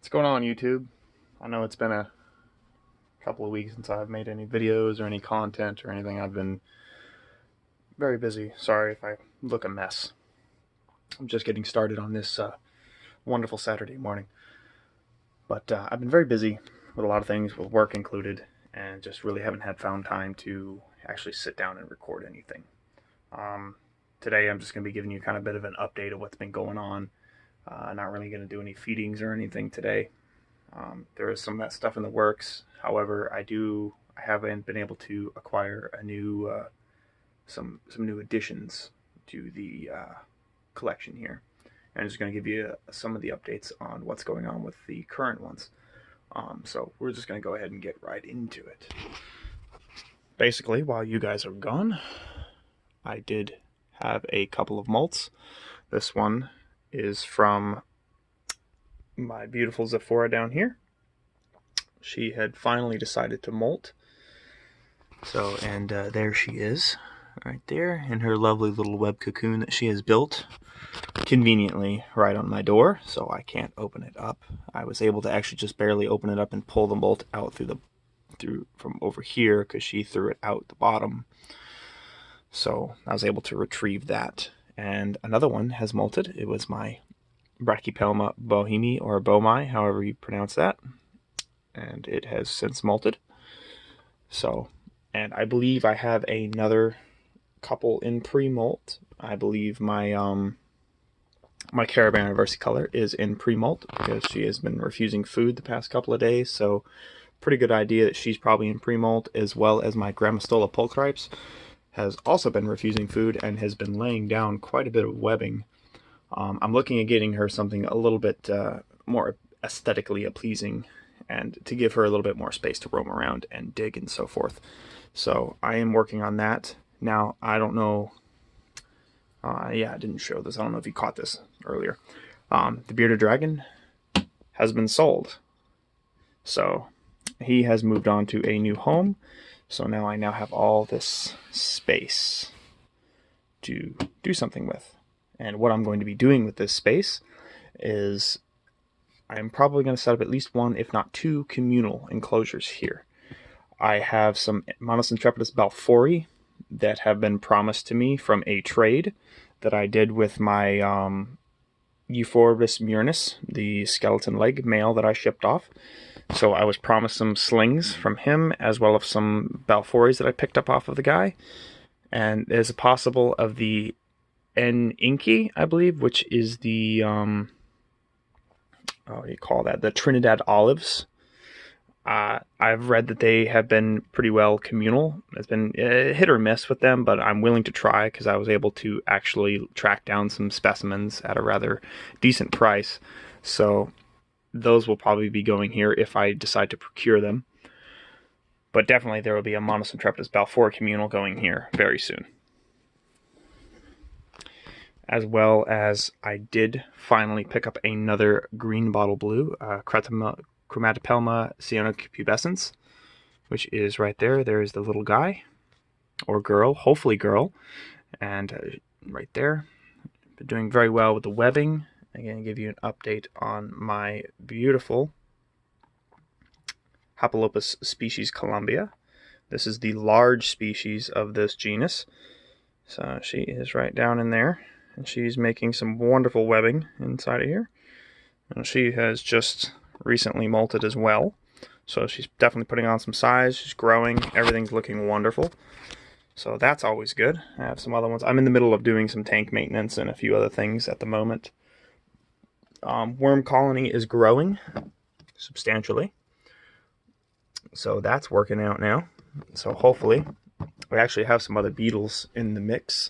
What's going on, YouTube? I know it's been a couple of weeks since I've made any videos or any content or anything. I've been very busy. Sorry if I look a mess. I'm just getting started on this wonderful Saturday morning. But I've been very busy with a lot of things, with work included, and just really haven't found time to actually sit down and record anything. Today I'm just going to be giving you kind of a bit of an update of what's been going on. Not really going to do any feedings or anything today. There is some of that stuff in the works. However, I haven't been able to acquire a new some new additions to the collection here. And I'm just going to give you some of the updates on what's going on with the current ones. So we're just going to go ahead and get right into it. Basically, while you guys are gone, I did have a couple of molts. This one is from my beautiful Zephora down here. She had finally decided to molt. So, and there she is, right there, in her lovely little web cocoon that she has built conveniently right on my door, so I can't open it up. I was able to actually just barely open it up and pull the bolt out through from over here because she threw it out the bottom. So I was able to retrieve that. And another one has molted. It was my Brachypelma bohemi, or Bomai, however you pronounce that, and it has since molted. So, and I believe I have another couple in pre-molt. I believe my my Carabana versicolor is in pre-molt because she has been refusing food the past couple of days. So, pretty good idea that she's probably in pre-molt, as well as my Grammostola pulchripes has also been refusing food and has been laying down quite a bit of webbing. I'm looking at getting her something a little bit more aesthetically pleasing, and to give her a little bit more space to roam around and dig and so forth. So I am working on that. Now, I don't know, yeah, I didn't show this. I don't know if you caught this earlier. The bearded dragon has been sold. So he has moved on to a new home. So now I have all this space to do something with. And what I'm going to be doing with this space is I'm probably going to set up at least one, if not two, communal enclosures here. I have some Monas intrepidus balfouri that have been promised to me from a trade that I did with my Euphorbis murnus, the skeleton leg male that I shipped off. So I was promised some slings from him, as well as some balfouris that I picked up off of the guy. And there's a possible of the N. Inky, I believe, which is the what do you call that? The Trinidad olives. I've read that they have been pretty well communal. It's been hit or miss with them, but I'm willing to try because I was able to actually track down some specimens at a rather decent price. So those will probably be going here if I decide to procure them. But definitely there will be a Monas intrepidus balfour communal going here very soon. As well as I did finally pick up another green bottle blue, Chromatopelma cyanopubescens, which is right there. There's the little guy, or girl, hopefully girl, and right there. Been doing very well with the webbing. I'm going to give you an update on my beautiful Hapalopus species Columbia. This is the large species of this genus. So she is right down in there. And she's making some wonderful webbing inside of here. And she has just recently molted as well. So she's definitely putting on some size. She's growing. Everything's looking wonderful. So that's always good. I have some other ones. I'm in the middle of doing some tank maintenance and a few other things at the moment. Worm colony is growing substantially. So that's working out now. So hopefully, we actually have some other beetles in the mix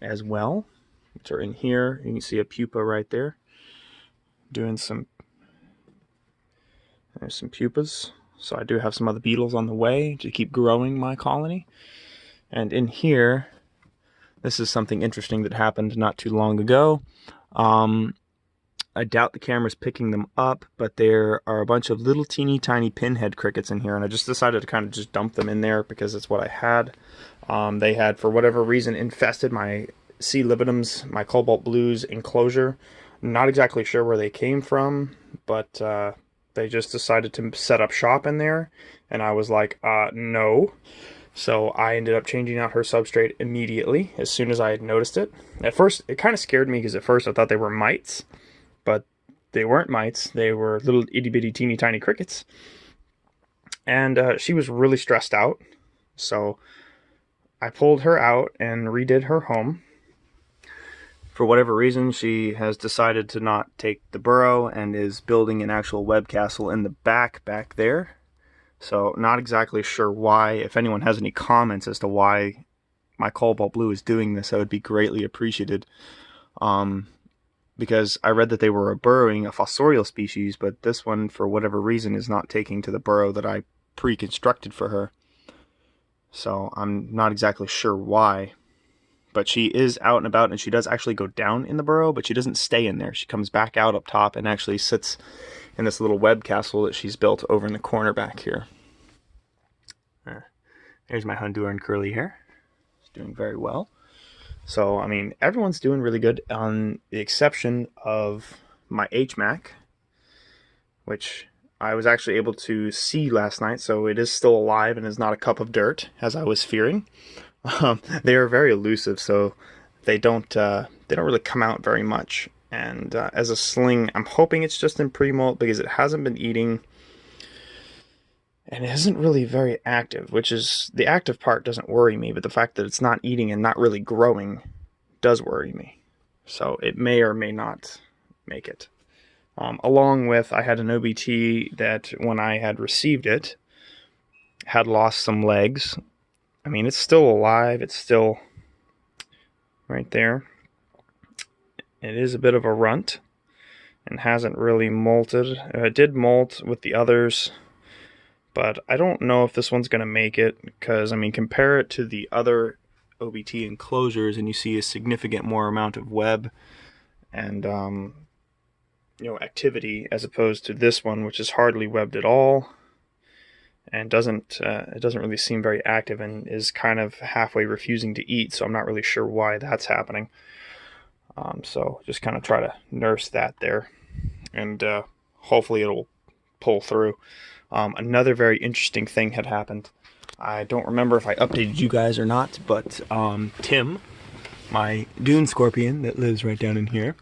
as well, which are in here. You can see a pupa right there doing some, there's some pupas. So I do have some other beetles on the way to keep growing my colony. And in here, this is something interesting that happened not too long ago. I doubt the camera's picking them up, but there are a bunch of little teeny tiny pinhead crickets in here, and I just decided to kind of just dump them in there because it's what I had. They had, for whatever reason, infested my C. libidums, my cobalt blues enclosure. Not exactly sure where they came from, but they just decided to set up shop in there, and I was like, no. So I ended up changing out her substrate immediately as soon as I had noticed it. At first, it kind of scared me because at first I thought they were mites, but they weren't mites. They were little itty bitty teeny tiny crickets. And she was really stressed out. So I pulled her out and redid her home. For whatever reason, she has decided to not take the burrow and is building an actual web castle in the back there. So not exactly sure why. If anyone has any comments as to why my cobalt blue is doing this, I would be greatly appreciated. Because I read that they were burrowing a fossorial species, but this one, for whatever reason, is not taking to the burrow that I pre-constructed for her. So I'm not exactly sure why. But she is out and about, and she does actually go down in the burrow, but she doesn't stay in there. She comes back out up top and actually sits in this little web castle that she's built over in the corner back here. There's my Honduran curly hair. She's doing very well. So, I mean, everyone's doing really good, on the exception of my HMAC, which I was actually able to see last night, so it is still alive and is not a cup of dirt, as I was fearing. They are very elusive, so they don't really come out very much. And as a sling, I'm hoping it's just in pre-molt because it hasn't been eating, and it isn't really very active. Which is, the active part doesn't worry me, but the fact that it's not eating and not really growing does worry me. So it may or may not make it. Along with, I had an OBT that when I had received it had lost some legs. I mean, it's still alive. It's still right there. It is a bit of a runt and hasn't really molted. It did molt with the others, but I don't know if this one's going to make it because, I mean, compare it to the other OBT enclosures and you see a significant more amount of web and, activity as opposed to this one, which is hardly webbed at all. And it doesn't really seem very active and is kind of halfway refusing to eat, so I'm not really sure why that's happening. So just kind of try to nurse that there, and hopefully it'll pull through. Another very interesting thing had happened. I don't remember if I updated you guys or not, but Tim, my dune scorpion that lives right down in here,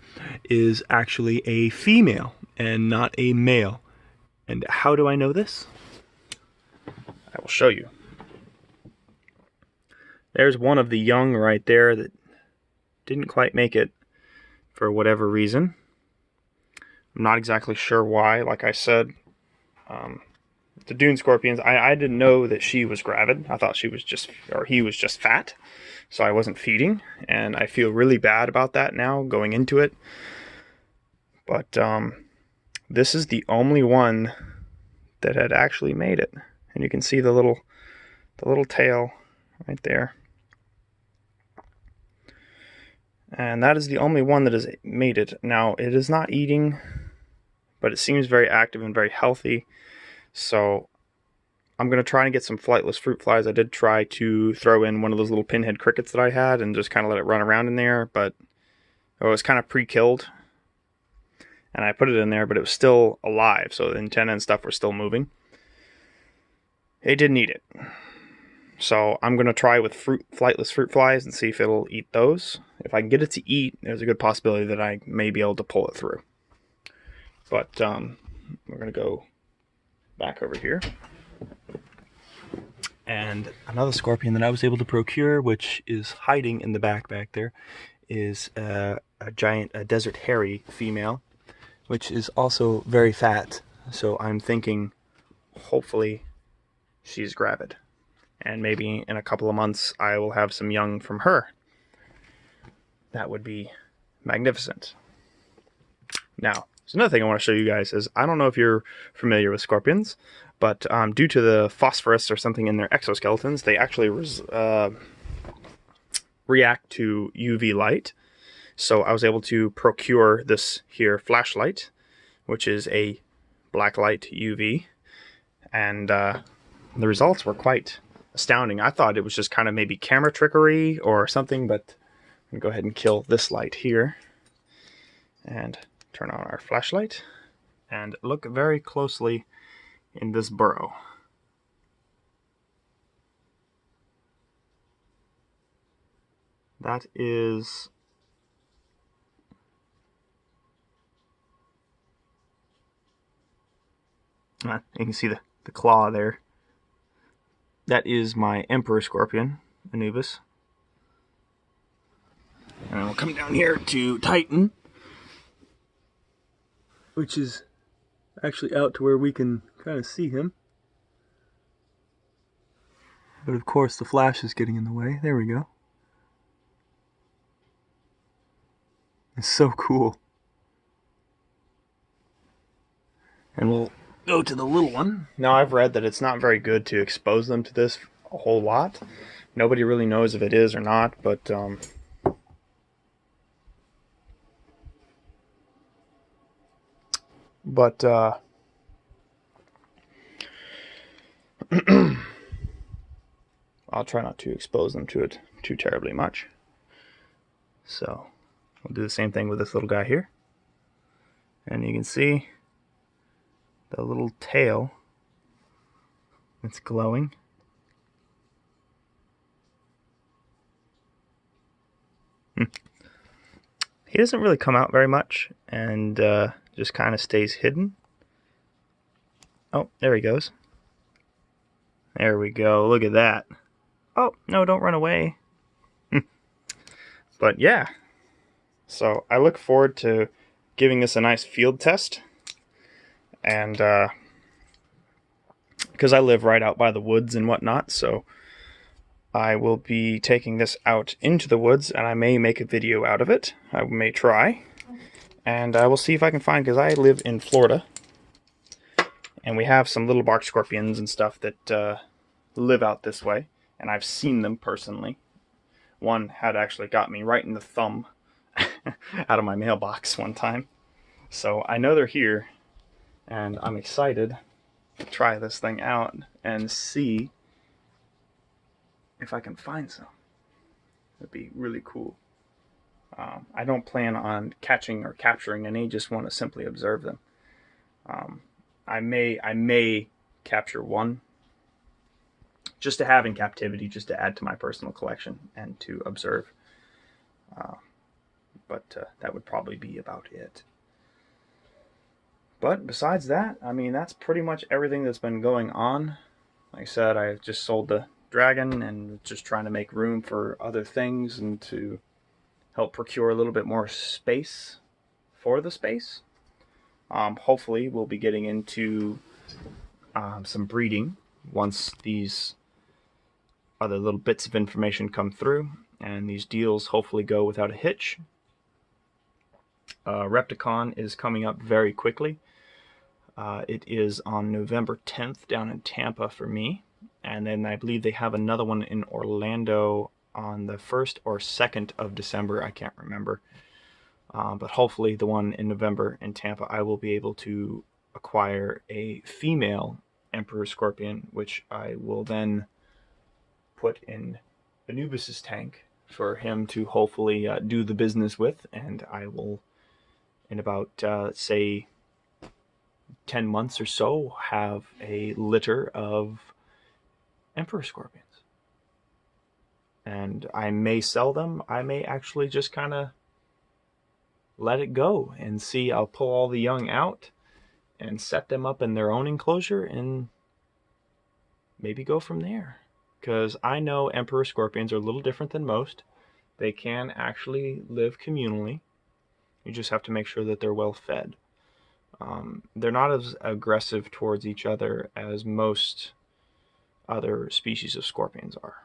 is actually a female and not a male. And how do I know this? I will show you. There's one of the young right there that didn't quite make it for whatever reason. I'm not exactly sure why. Like I said, the dune scorpions, I didn't know that she was gravid. I thought she was just, or he was just fat, so I wasn't feeding, and I feel really bad about that now going into it. But this is the only one that had actually made it. And you can see the little tail right there. And that is the only one that has made it. Now, it is not eating, but it seems very active and very healthy. So I'm going to try and get some flightless fruit flies. I did try to throw in one of those little pinhead crickets that I had and just kind of let it run around in there, but it was kind of pre-killed. And I put it in there, but it was still alive, so the antenna and stuff were still moving. It didn't eat it. So I'm going to try with flightless fruit flies and see if it'll eat those. If I can get it to eat, there's a good possibility that I may be able to pull it through. But we're going to go back over here. And another scorpion that I was able to procure, which is hiding in the back there, is a desert hairy female, which is also very fat. So I'm thinking, hopefully, she's gravid. And maybe in a couple of months, I will have some young from her. That would be magnificent. Now, there's another thing I want to show you guys is, I don't know if you're familiar with scorpions, but due to the phosphorus or something in their exoskeletons, they actually react to UV light. So I was able to procure this here flashlight, which is a blacklight UV, and the results were quite astounding. I thought it was just kind of maybe camera trickery or something, but I'm going to go ahead and kill this light here. and turn on our flashlight and look very closely in this burrow. That is you can see the claw there. That is my emperor scorpion, Anubis. And we'll come down here to Titan, which is actually out to where we can kind of see him. But of course the flash is getting in the way. There we go. It's so cool. And we'll go to the little one. Now I've read that it's not very good to expose them to this a whole lot. Nobody really knows if it is or not, but I'll try not to expose them to it too terribly much. So we'll do the same thing with this little guy here. And you can see the little tail that's glowing. He doesn't really come out very much and just kind of stays hidden. Oh, there he goes. There we go. Look at that. Oh, no, don't run away. But yeah. So I look forward to giving this a nice field test. And because I live right out by the woods and whatnot, so I will be taking this out into the woods, and I may make a video out of it. I may try. And I will see if I can find, because I live in Florida, and we have some little bark scorpions and stuff that live out this way, and I've seen them personally. One had actually got me right in the thumb out of my mailbox one time. So I know they're here, and I'm excited to try this thing out and see if I can find some. It'd be really cool. I don't plan on catching or capturing any, just want to simply observe them. I may capture one just to have in captivity, just to add to my personal collection and to observe. But that would probably be about it. But besides that, I mean, that's pretty much everything that's been going on. Like I said, I just sold the dragon and just trying to make room for other things and to help procure a little bit more space for the space. Hopefully we'll be getting into some breeding once these other little bits of information come through and these deals hopefully go without a hitch. Repticon is coming up very quickly. It is on November 10th down in Tampa for me, and then I believe they have another one in Orlando on the 1st or 2nd of December. I can't remember. But hopefully the one in November in Tampa, I will be able to acquire a female Emperor Scorpion, which I will then put in Anubis's tank for him to hopefully do the business with, and I will, in about, say, 10 months or so, have a litter of Emperor Scorpions. And I may sell them. I may actually just kind of let it go and see. I'll pull all the young out and set them up in their own enclosure and maybe go from there. Because I know Emperor Scorpions are a little different than most. They can actually live communally. You just have to make sure that they're well fed. They're not as aggressive towards each other as most other species of scorpions are.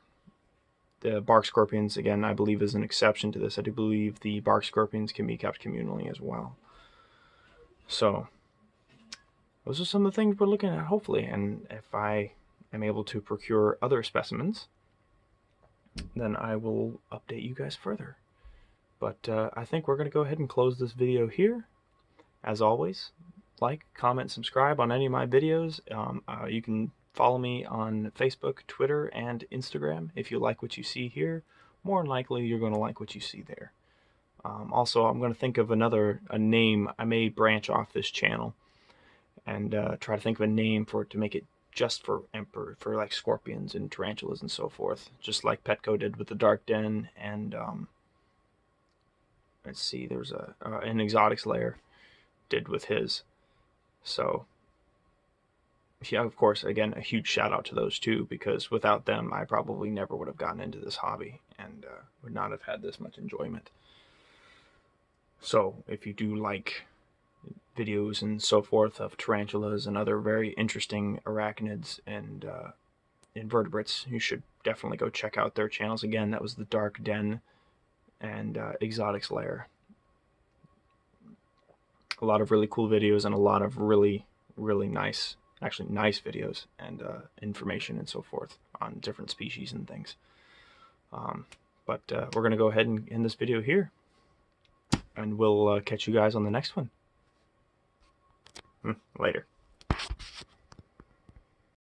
The bark scorpions, again, I believe is an exception to this. I do believe the bark scorpions can be kept communally as well. So, those are some of the things we're looking at, hopefully. And if I am able to procure other specimens, then I will update you guys further. But I think we're going to go ahead and close this video here. As always, like, comment, subscribe on any of my videos. You can follow me on Facebook, Twitter, and Instagram. If you like what you see here, more than likely you're going to like what you see there. Also, I'm going to think of a name. I may branch off this channel and try to think of a name for it to make it just for emperor, for like scorpions and tarantulas and so forth, just like Petco did with the Dark Den, and let's see, there's an Exotics Lair did with his. So yeah, of course, again, a huge shout out to those two, because without them I probably never would have gotten into this hobby and would not have had this much enjoyment. So if you do like videos and so forth of tarantulas and other very interesting arachnids and invertebrates, you should definitely go check out their channels. Again, that was the Dark Den and Exotics Lair. A lot of really cool videos and a lot of really nice, actually nice videos and information and so forth on different species and things. But we're going to go ahead and end this video here, and we'll catch you guys on the next one. Later.